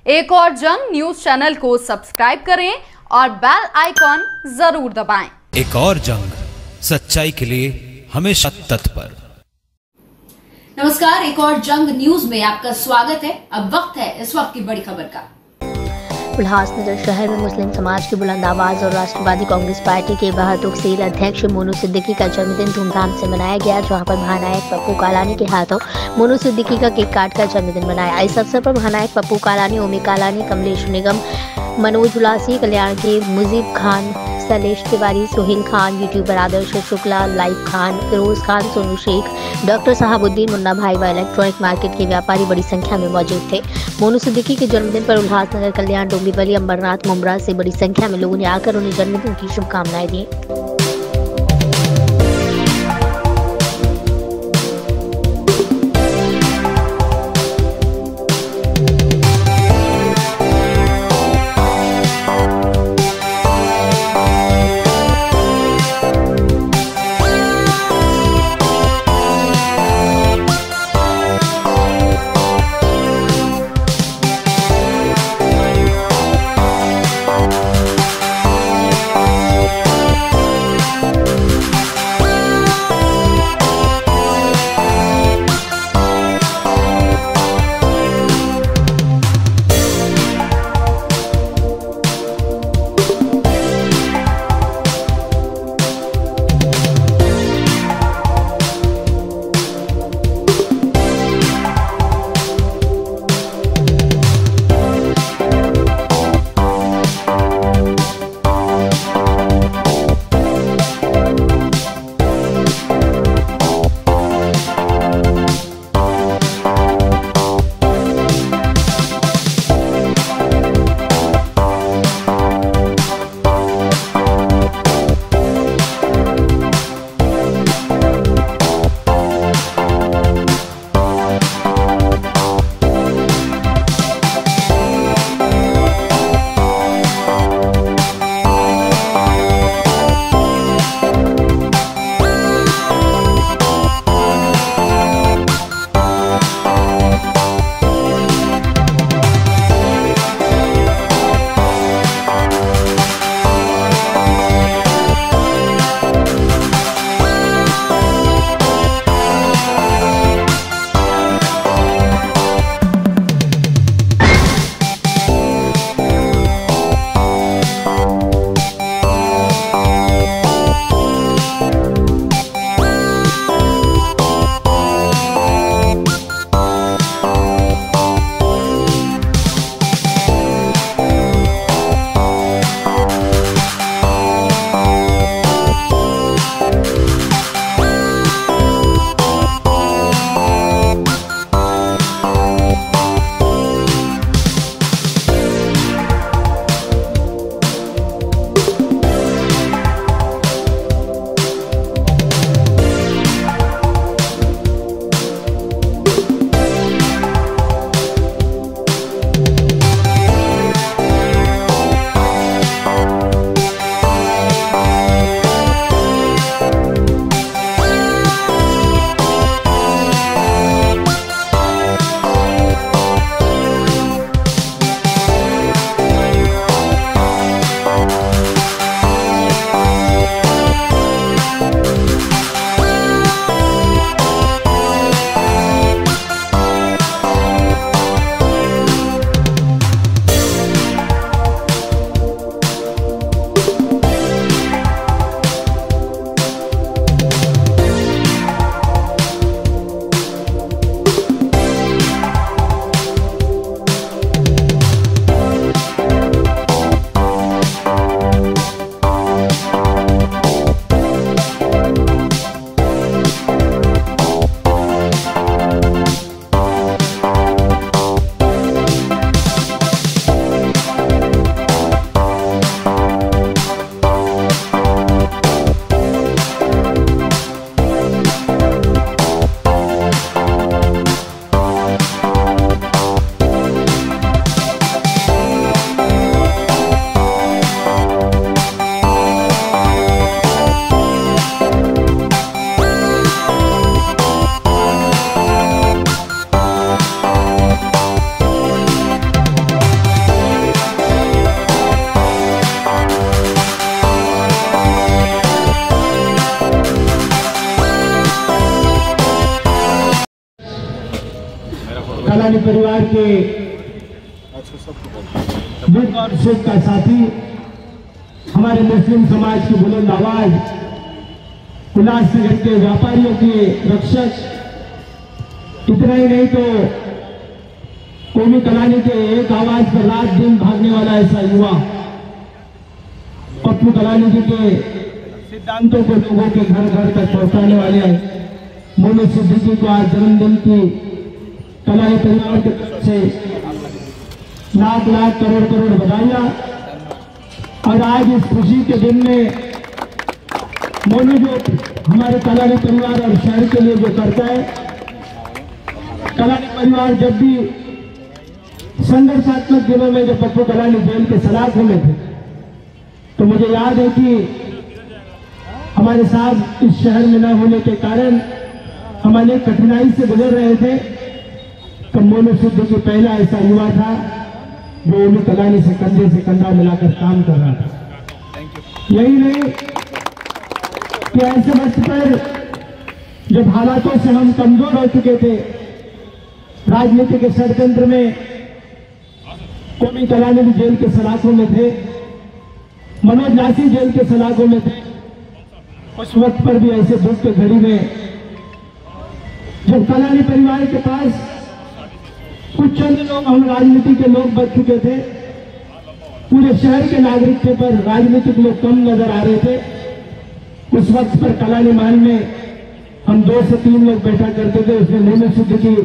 एक और जंग न्यूज चैनल को सब्सक्राइब करें और बेल आइकॉन जरूर दबाएं। एक और जंग, सच्चाई के लिए हमेशा तत्पर। नमस्कार, एक और जंग न्यूज में आपका स्वागत है। अब वक्त है इस वक्त की बड़ी खबर का। उल्लासनगर शहर में मुस्लिम समाज की बुलंद आवाज और राष्ट्रवादी कांग्रेस पार्टी के बहादुर अध्यक्ष मोनू सिद्दीकी का जन्मदिन धूमधाम से मनाया गया, जहां पर महानायक पप्पू कालानी के हाथों मोनू सिद्दीकी का केक काट कर जन्मदिन मनाया। इस अवसर पर महानायक पप्पू कालानी, ओमी कालानी, कमलेश निगम, मनोज उलासी, कल्याण के मुजीब खान, शैलेश तिवारी, सोहेल खान, यूट्यूबर आदर्श शुक्ला, लाइफ खान, फिरोज खान, सोनू शेख, डॉक्टर साहबुद्दीन, मुन्ना भाई व इलेक्ट्रॉनिक मार्केट के व्यापारी बड़ी संख्या में मौजूद थे। मोनू सिद्दीकी के जन्मदिन पर उल्लासनगर, कल्याण, डोंबिवली, अंबरनाथ, मुमरा से बड़ी संख्या में लोगों ने आकर उन्हें जन्मदिन की शुभकामनाएं दी। परिवार के दुख और सुख का साथी, हमारे मुस्लिम समाज की बुलंद आवाज, उल्लासनगर के व्यापारियों के रक्षक, इतना ही नहीं तो कौमी कलानी के एक आवाज पर रात दिन भागने वाला ऐसा युवा, पप्पू कलानी जी के सिद्धांतों को लोगों के घर घर तक पहुंचाने वाले मोनू सिद्दीकी को आज जन्मदिन की कलानी परिवार की तरफ से लाख लाख करोड़ करोड़ बधाइयां। और आज इस खुशी के दिन में मोनू जो हमारे कलानी परिवार और शहर के लिए जो करता है, कलानी परिवार जब भी संघर्षात्मक दिनों में जब पप्पू कलानी जेल के सलाखों में थे, तो मुझे याद है कि हमारे साथ इस शहर में न होने के कारण हम अनेक कठिनाई से गुजर रहे थे। तो मोनू सिद्दीकी पहला ऐसा युवा था जो उन्हें कलानी से कंधा मिलाकर काम कर रहा था। यही नहीं कि ऐसे वक्त पर जब हालातों से हम कमजोर हो चुके थे, राजनीति के षड्यंत्र में कौमी कलानी भी जेल के सलाखों में थे, मनोज नासी जेल के सलाखों में थे। उस वक्त पर भी ऐसे दुख की घड़ी में जब कलानी परिवार के पास कुछ चंद लोग, हम राजनीति के लोग बच चुके थे, पूरे शहर के नागरिक के पर राजनीतिक लोग कम नजर आ रहे थे, उस वक्त पर कलानी महल में हम 2 से 3 लोग बैठा करते थे। उसमें मोनू सिद्दीकी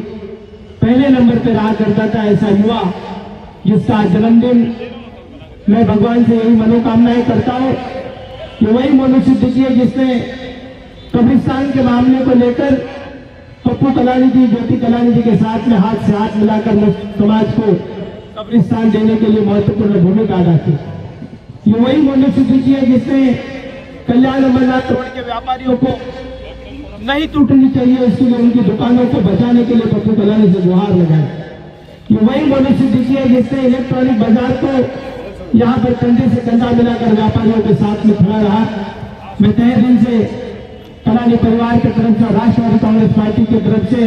पहले नंबर पर रहा करता था, ऐसा युवा जिसका जन्मदिन मैं भगवान से यही मनोकामनाएं करता हूं कि वही मोनू सिद्दीकी है जिसने कब्रिस्तान के मामले को लेकर पप्पू कलानी जी, ज्योति कलानी जी के साथ में हाथ से हाथ मिलाकर मुस्लिम समाज को कब्रिस्तान देने के लिए महत्वपूर्ण भूमिका अदा की। ये वही मोनू सिद्दीकी है जिसने कल्याण अमरनाथ रोड के व्यापारियों को नहीं टूटनी चाहिए, उसके लिए उनकी दुकानों को बचाने के लिए पप्पू कलानी से गुहार लगाई। ये वही मोनू सिद्दीकी है जिसने इलेक्ट्रॉनिक बाजार को यहाँ पर कंधे से कंधा मिलाकर व्यापारियों के साथ में खड़ा रहा। मैं तहे दिल से कलानी परिवार की तरफ से, राष्ट्रवादी कांग्रेस पार्टी की तरफ से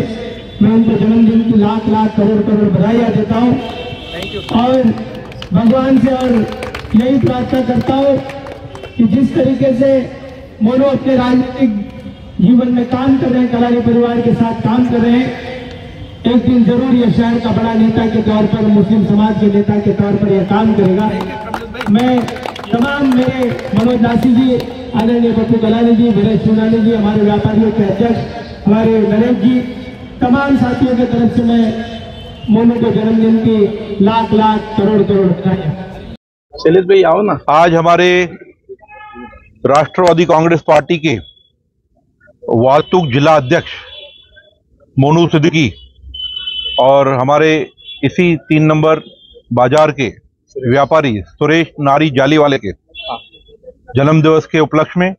मैं उनको जन्मदिन की लाख लाख करोड़ करोड़ बधाइयां देता हूं और भगवान से और यही प्रार्थना करता हूं कि जिस तरीके से मोनू अपने राजनीतिक जीवन में काम कर रहे हैं, कलानी परिवार के साथ काम कर रहे हैं, एक दिन जरूर यह शहर का बड़ा नेता के तौर पर, मुस्लिम समाज के नेता के तौर पर यह काम करेगा। मैं तमाम मेरे मनोज नासी जी, आदरणीय पप्पू कलानी जी, वीरेश चुनानी जी, हमारे व्यापारियों के अध्यक्ष हमारे नरेश जी, तमाम साथियों की तरफ से मैं मोनू को जन्मदिन की लाख लाख करोड़ करोड़ बधाइयां। शैलेश भाई आओ ना। आज हमारे राष्ट्रवादी कांग्रेस पार्टी के वातुक जिला अध्यक्ष मोनू सिद्दीकी और हमारे इसी 3 नंबर बाजार के व्यापारी सुरेश नारी जालीवाले के जन्म दिवस के उपलक्ष्य में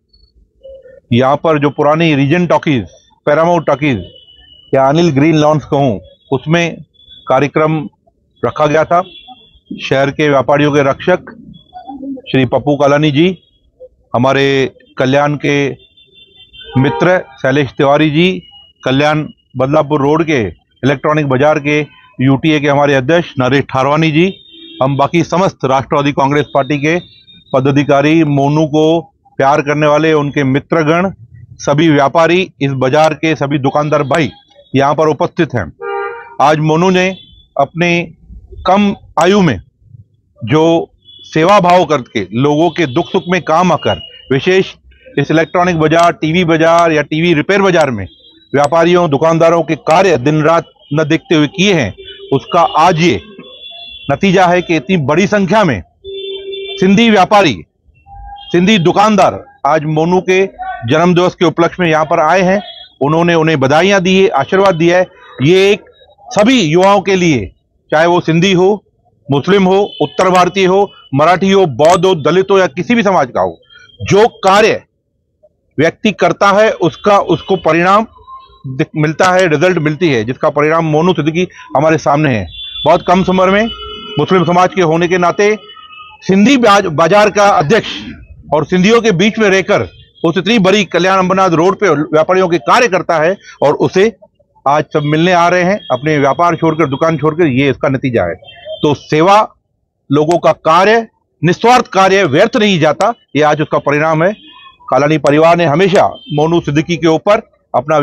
यहाँ पर जो पुरानी रीजन टॉकीज, पैरामाउंट टॉकीज या अनिल ग्रीन लॉन्स कहूँ, उसमें कार्यक्रम रखा गया था। शहर के व्यापारियों के रक्षक श्री पप्पू कलानी जी, हमारे कल्याण के मित्र शैलेश तिवारी जी, कल्याण बदलापुर रोड के इलेक्ट्रॉनिक बाजार के यूटीए के हमारे अध्यक्ष नरेश ठारवानी जी, हम बाकी समस्त राष्ट्रवादी कांग्रेस पार्टी के पदाधिकारी, मोनू को प्यार करने वाले उनके मित्रगण, सभी व्यापारी, इस बाजार के सभी दुकानदार भाई यहाँ पर उपस्थित हैं। आज मोनू ने अपने कम आयु में जो सेवा भाव करके लोगों के दुख सुख में काम आकर, विशेष इस इलेक्ट्रॉनिक बाजार, टीवी बाजार या टीवी रिपेयर बाजार में व्यापारियों दुकानदारों के कार्य दिन रात न देखते हुए किए हैं, उसका आज ये नतीजा है कि इतनी बड़ी संख्या में सिंधी व्यापारी, सिंधी दुकानदार आज मोनू के जन्म दिवस के उपलक्ष्य में यहाँ पर आए हैं। उन्होंने उन्हें बधाइयां दी है, आशीर्वाद दिया है। ये एक सभी युवाओं के लिए, चाहे वो सिंधी हो, मुस्लिम हो, उत्तर भारतीय हो, मराठी हो, बौद्ध हो, दलित हो या किसी भी समाज का हो, जो कार्य व्यक्ति करता है उसको परिणाम मिलता है, रिजल्ट मिलती है, जिसका परिणाम मोनू सिद्दीकी हमारे सामने है। बहुत कम उम्र में मुस्लिम समाज के होने के नाते सिंधी बाजार का अध्यक्ष और सिंधियों के बीच में रहकर उस इतनी बड़ी कल्याण अमरनाथ रोड पे व्यापारियों के कार्य करता है और उसे आज सब मिलने आ रहे हैं, अपने व्यापार छोड़कर, दुकान छोड़कर, ये इसका नतीजा है। तो सेवा, लोगों का कार्य, निस्वार्थ कार्य व्यर्थ नहीं जाता, ये आज उसका परिणाम है। कालानी परिवार ने हमेशा मोनू सिद्दीकी के ऊपर अपना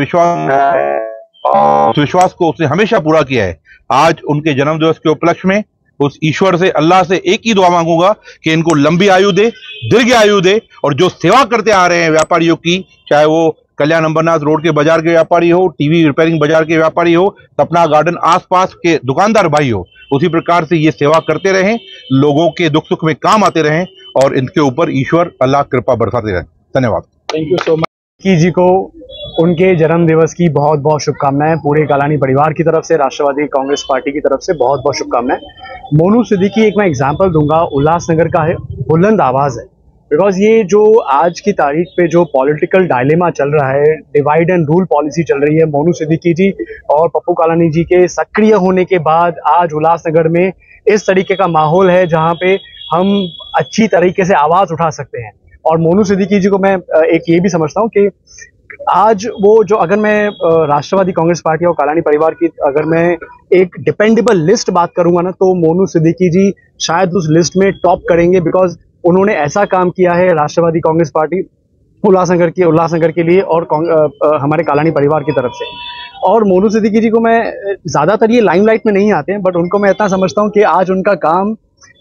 विश्वास को उसने हमेशा पूरा किया है। आज उनके जन्मदिवस के उपलक्ष्य में उस ईश्वर से, अल्लाह से एक ही दुआ मांगूंगा कि इनको लंबी आयु दे, दीर्घ आयु दे, और जो सेवा करते आ रहे हैं व्यापारियों की, चाहे वो कल्याण अंबरनाथ रोड के बाजार के व्यापारी हो, टीवी रिपेयरिंग बाजार के व्यापारी हो, सपना गार्डन आसपास के दुकानदार भाई हो, उसी प्रकार से ये सेवा करते रहें, लोगों के दुख सुख में काम आते रहें, और इनके ऊपर ईश्वर अल्लाह कृपा बरसाते रहें। धन्यवाद। Thank you so much. जी को उनके जन्म दिवस की बहुत बहुत शुभकामनाएं। पूरे कालानी परिवार की तरफ से, राष्ट्रवादी कांग्रेस पार्टी की तरफ से बहुत बहुत शुभकामनाएं। मोनू सिद्दीकी एक मैं एग्जांपल दूंगा, उल्लासनगर का है, बुलंद आवाज है। बिकॉज ये जो आज की तारीख पे जो पॉलिटिकल डायलेमा चल रहा है, डिवाइड एंड रूल पॉलिसी चल रही है, मोनू सिद्दीकी जी और पप्पू कालानी जी के सक्रिय होने के बाद आज उल्लासनगर में इस तरीके का माहौल है जहाँ पे हम अच्छी तरीके से आवाज उठा सकते हैं। और मोनू सिद्दीकी जी को मैं एक ये भी समझता हूँ कि आज वो जो, अगर मैं राष्ट्रवादी कांग्रेस पार्टी और कालानी परिवार की अगर मैं एक डिपेंडेबल लिस्ट बात करूंगा ना, तो मोनू सिद्दीकी जी शायद उस लिस्ट में टॉप करेंगे। बिकॉज उन्होंने ऐसा काम किया है राष्ट्रवादी कांग्रेस पार्टी उल्लासनगर के लिए और हमारे कालानी परिवार की तरफ से। और मोनू सिद्दीकी जी को मैं ज्यादातर ये लाइमलाइट में नहीं आते हैं, बट उनको मैं इतना समझता हूँ कि आज उनका काम,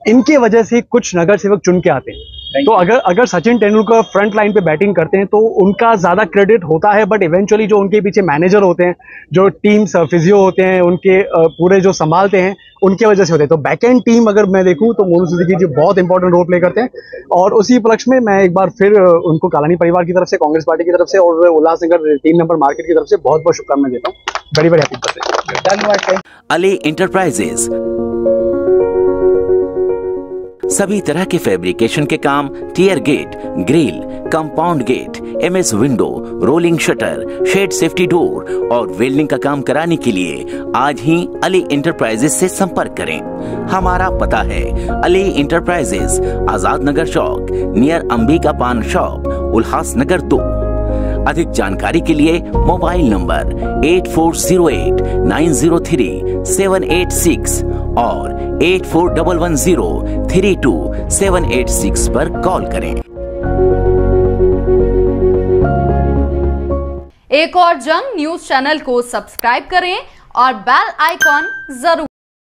इनके वजह से कुछ नगर सेवक चुन के आते हैं। तो अगर सचिन तेंदुलकर फ्रंट लाइन पे बैटिंग करते हैं तो उनका ज्यादा क्रेडिट होता है, बट इवेंचुअली जो उनके पीछे मैनेजर होते हैं, जो टीम्स फिजियो होते हैं, उनके पूरे जो संभालते हैं, उनके वजह से होते हैं। तो बैक एंड टीम अगर मैं देखूं तो मोनू सिद्दीकी जी बहुत इंपॉर्टेंट रोल प्ले करते हैं। और उसी उपलक्ष्य में मैं एक बार फिर उनको कालानी परिवार की तरफ से, कांग्रेस पार्टी की तरफ से और उल्लासनगर 3 नंबर मार्केट की तरफ से बहुत बहुत शुभकामनाएं देता हूँ। बड़ी बड़ी हैप्पी बर्थडे। धन्यवाद। अली इंटरप्राइजेज सभी तरह के फैब्रिकेशन के काम, टियर gate, grill, compound gate, MS window, rolling shutter, shed safety door और वेल्डिंग का काम कराने के लिए आज ही अली इंटरप्राइजेज से संपर्क करें। हमारा पता है अली इंटरप्राइजेज, आजाद नगर चौक, नियर अंबिका पान शॉप, उल्लासनगर 2। अधिक जानकारी के लिए मोबाइल नंबर 8408-903-786 और 8411032786 पर कॉल करें। एक और जंग न्यूज चैनल को सब्सक्राइब करें और बेल आइकॉन जरूर